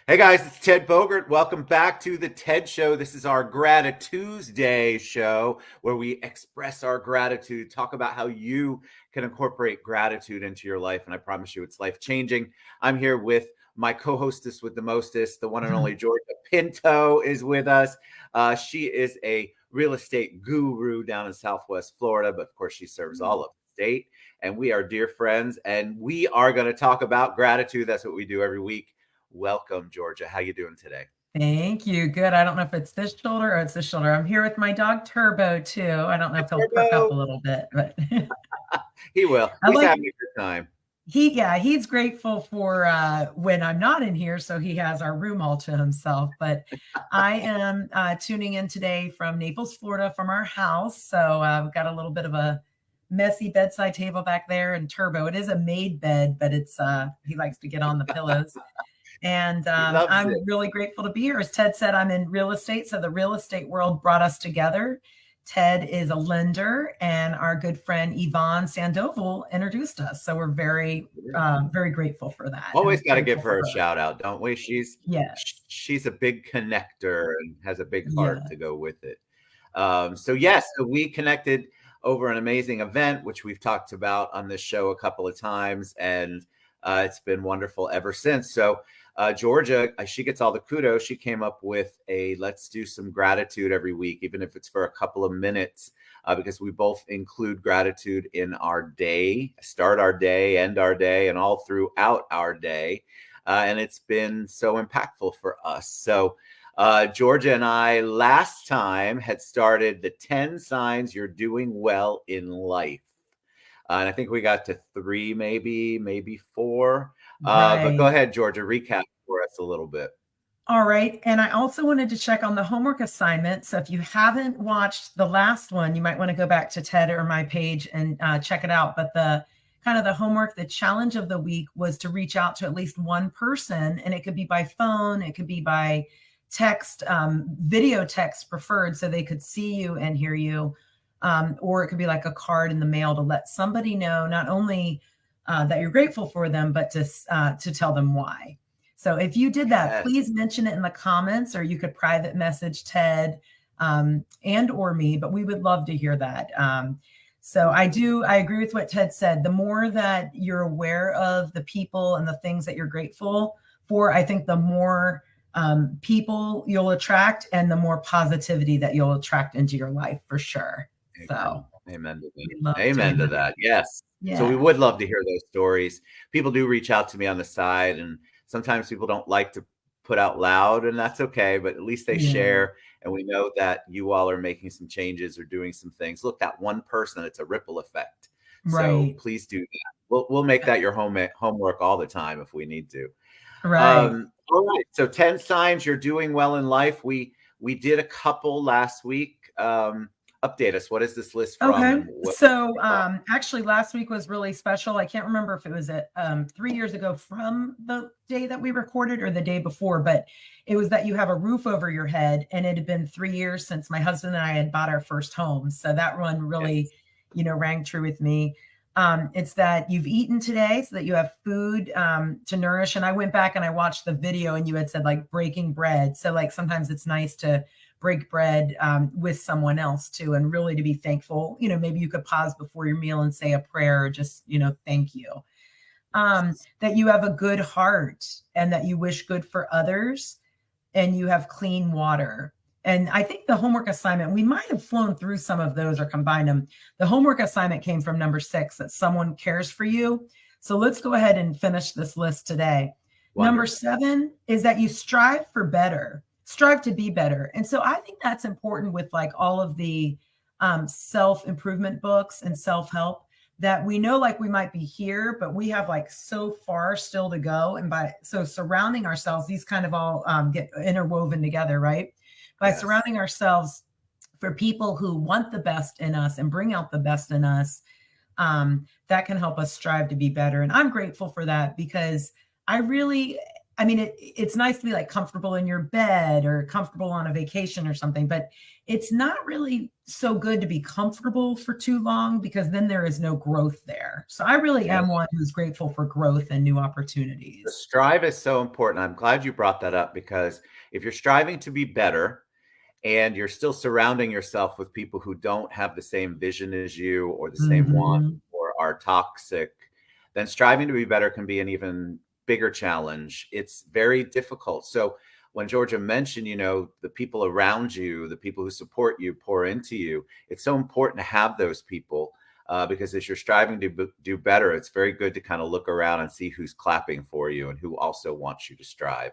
Hey guys, it's Ted Bogert. Welcome back to the TED Show. This is our GratiTuesday show where we express our gratitude, talk about how you can incorporate gratitude into your life. And I promise you, it's life changing. I'm here with my co hostess with the mostest, the one and only Georgia Pinto is with us. She is a real estate guru down in Southwest Florida, but of course, she serves all of the state. And we are dear friends, and we are going to talk about gratitude. That's what we do every week. Welcome, Georgia. How you doing today? Thank you. Good. I don't know if it's this shoulder or it's this shoulder. I'm here with my dog Turbo too. I don't know if he'll perk up a Turbo. little bit, but He will. I He's like having a good time. he's grateful for when I'm not in here, so he has our room all to himself. But I am tuning in today from Naples, Florida, from our house. So we've got a little bit of a messy bedside table back there, and Turbo. It is a made bed, but it's he likes to get on the pillows. And He loves I'm it. really grateful to be here. As Ted said, I'm in real estate. So the real estate world brought us together. Ted is a lender, and our good friend Yvonne Sandoval introduced us. So we're very grateful for that Always and got to grateful give for her a her. shout out, don't we? She's Yes. she's a big connector and has a big heart Yeah. to go with it. So we connected over an amazing event, which we've talked about on this show a couple of times, and it's been wonderful ever since. So Georgia, she gets all the kudos. She came up with a let's do some gratitude every week, even if it's for a couple of minutes, because we both include gratitude in our day, start our day, end our day, and all throughout our day. And it's been so impactful for us. So Georgia and I last time had started the 10 signs you're doing well in life. And I think we got to three, maybe four. But go Right. ahead, Georgia, recap for us a little bit. All right. And I also wanted to check on the homework assignment. So if you haven't watched the last one, you might want to go back to Ted or my page and check it out. But the kind of the homework, the challenge of the week was to reach out to at least one person. And it could be by phone, it could be by text, video text preferred, so they could see you and hear you. Or it could be like a card in the mail to let somebody know not only that you're grateful for them, but to tell them why. So if you did that, Yes. please mention it in the comments, or you could private message Ted and or me, but we would love to hear that. So I agree with what Ted said. The more that you're aware of the people and the things that you're grateful for, I think the more people you'll attract and the more positivity that you'll attract into your life for sure. Amen. So Amen to we that. love Amen doing to that. that. Yes. So we Yeah. would love to hear those stories. People do reach out to me on the side, and sometimes people don't like to put out loud, and that's okay. But at least they Yeah. share, and we know that you all are making some changes or doing some things. Look, that one person, it's a ripple effect. So Right. please do that. We'll make that your homework all the time if we need to. Right. All right. So 10 signs you're doing well in life. We did a couple last week. Update us. What is this list from Okay. and what So they are? actually last week was really special. I can't remember if it was 3 years ago from the day that we recorded or the day before, but it was that you have a roof over your head, and it had been 3 years since my husband and I had bought our first home. So that one really, Yes. rang true with me. It's that you've eaten today so that you have food to nourish. And I went back and I watched the video, and you had said like breaking bread. So like sometimes it's nice to break bread with someone else too, and really to be thankful. Maybe you could pause before your meal and say a prayer, or just, thank you. That you have a good heart and that you wish good for others, and you have clean water. And I think the homework assignment, we might have flown through some of those or combined them. The homework assignment came from number 6, that someone cares for you. So let's go ahead and finish this list today. Number Wonderful. 7 is that you strive for better, strive to be better. And so I think that's important with like all of the self improvement books and self help, that we know like we might be here, but we have like so far still to go. And by so surrounding ourselves, these kind of all get interwoven together, right? By Yes. surrounding ourselves for people who want the best in us and bring out the best in us, that can help us strive to be better. And I'm grateful for that, because I really I mean, it's nice to be like comfortable in your bed or comfortable on a vacation or something, but it's not really so good to be comfortable for too long because then there is no growth there. So I really Yeah. am one who's grateful for growth and new The opportunities. strive is so important. I'm glad you brought that up because if you're striving to be better and you're still surrounding yourself with people who don't have the same vision as you or the same want Hmm. or are toxic, then striving to be better can be an even bigger challenge. It's very difficult. So when Georgia mentioned, the people around you, the people who support you, pour into you, it's so important to have those people because as you're striving to do better, it's very good to kind of look around and see who's clapping for you and who also wants you to strive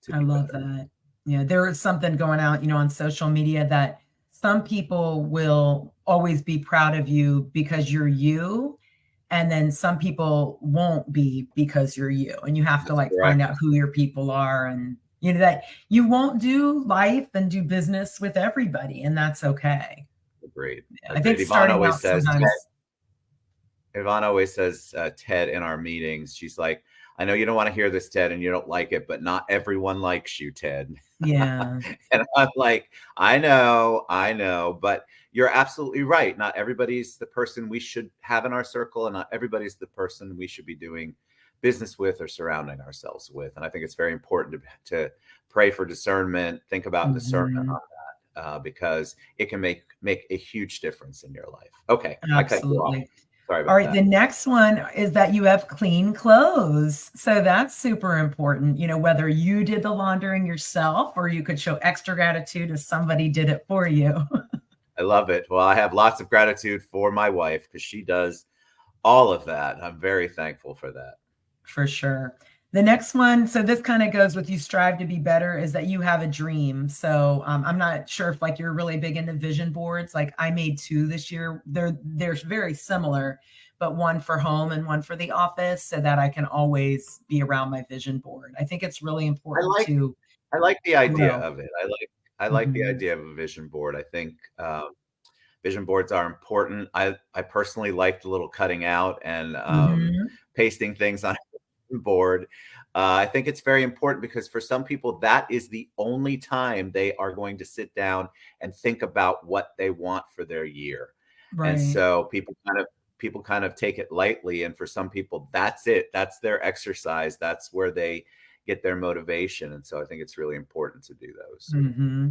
to I be love better. that. Yeah, there is something going out, on social media that some people will always be proud of you because you're you. And then some people won't be because you're you. And you have to That's like find correct. out who your people are and that you won't do life and do business with everybody. And that's okay. Agreed. I think Agreed. starting out sometimes. Yvonne always says, Ted, in our meetings, she's like, I know you don't want to hear this, Ted, and you don't like it, but not everyone likes you, Ted. Yeah. And I'm like, I know, but you're absolutely right. Not everybody's the person we should have in our circle, and not everybody's the person we should be doing business with or surrounding ourselves with. And I think it's very important to pray for discernment, think about discernment Hmm. on that, because it can make a huge difference in your life. Okay, I cut you off. Absolutely. Sorry All about right, that. the next one is that you have clean clothes. So that's super important, whether you did the laundering yourself or you could show extra gratitude if somebody did it for you. I love it. Well, I have lots of gratitude for my wife because she does all of that. I'm very thankful for that. For sure. The next one, so this kind of goes with you strive to be better, is that you have a dream. So I'm not sure if like you're really big into vision boards. Like I made two this year. They're very similar, but one for home and one for the office, so that I can always be around my vision board. I think it's really I important like to I like the idea grow. of it. I like the Hmm. idea of a vision board. I think vision boards are important. I personally like the little cutting out and Hmm. pasting things on a board. I think it's very important because for some people that is the only time they are going to sit down and think about what they want for their year. And Right. so people kind of take it lightly, and for some people that's it. That's their exercise. That's where they get their motivation. And so I think it's really important to do those. Hmm.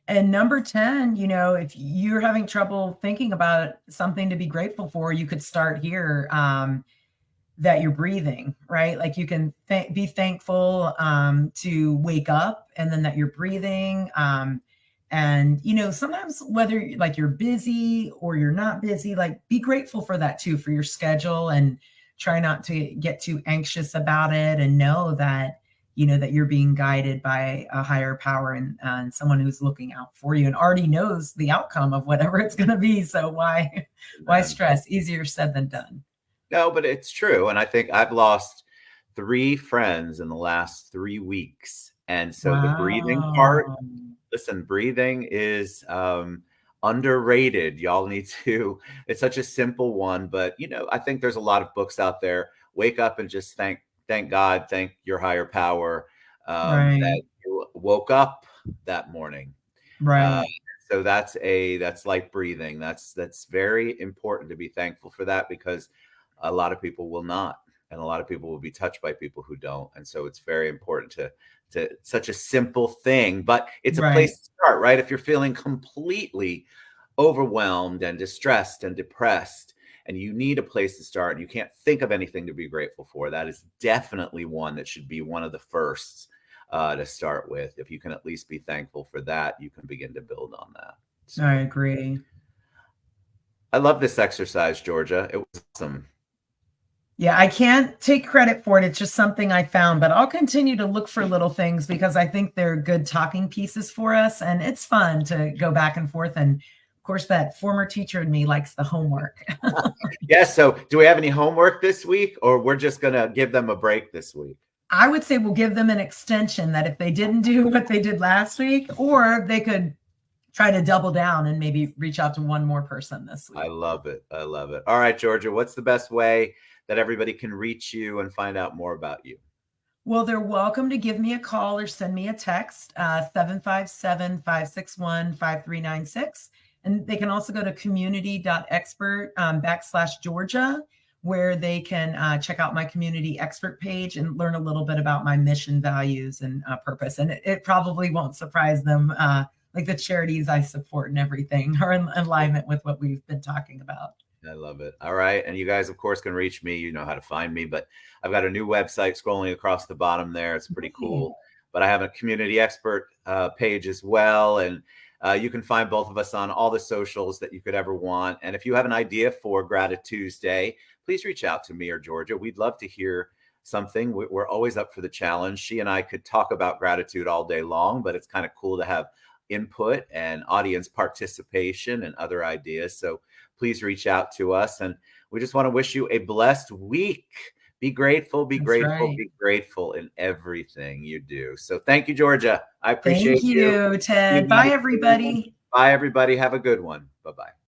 And number 10, if you're having trouble thinking about something to be grateful for, you could start here. That you're breathing, right? Like you can be thankful to wake up and then that you're breathing. And, sometimes whether like you're busy or you're not busy, like be grateful for that too, for your schedule and try not to get too anxious about it and know that, that you're being guided by a higher power and someone who's looking out for you and already knows the outcome of whatever it's going to be. So why And stress? Easier said than done. no, but it's true. And I think I've lost 3 friends in the last 3 weeks. And so the breathing part, Wow. listen, breathing is underrated. Y'all need to, it's such a simple one, but I think there's a lot of books out there. Wake up and just thank God, thank your higher power that Right. you woke up that morning. Uh, Right. so that's like breathing. That's very important to be thankful for that because a lot of people will not, and a lot of people will be touched by people who don't. And so it's very important to such a simple thing, but it's a place Right. to start, right? If you're feeling completely overwhelmed and distressed and depressed, and you need a place to start, and you can't think of anything to be grateful for, that is definitely one that should be one of the first to start with. If you can at least be thankful for that, you can begin to build on that. I So agree. I love this exercise, Georgia. It was awesome. Yeah, I can't take credit for it. It's just something I found, but I'll continue to look for little things because I think they're good talking pieces for us. And it's fun to go back and forth. And of course, that former teacher in me likes the homework. Yes. So, do we have any homework this week, or we're just going to give them a break this week? I would say we'll give them an extension that if they didn't do what they did last week, or they could try to double down and maybe reach out to one more person this I week. love it. I love it. All right, Georgia, what's the best way that everybody can reach you and find out more about you? Well, they're welcome to give me a call or send me a text, 757-561-5396. And they can also go to community.expert /Georgia, where they can check out my community expert page and learn a little bit about my mission, values, and purpose. And it probably won't surprise them, like the charities I support and everything are in alignment with what we've been talking about. I love it. All right. And you guys, of course, can reach me. You know how to find me, but I've got a new website scrolling across the bottom there. It's pretty Hey, cool. But I have a community expert page as well. And you can find both of us on all the socials that you could ever want. And if you have an idea for GratiTuesday, please reach out to me or Georgia. We'd love to hear something. We're always up for the challenge. She and I could talk about gratitude all day long, but it's kind of cool to have input and audience participation and other ideas. So please reach out to us. And we just want to wish you a blessed week. Be grateful, be that's grateful, right. be grateful in everything you do. So thank you, Georgia. I Thank appreciate you. you, See you Ted. Bye, guys soon. everybody. Bye, everybody. Have a good one. Bye bye.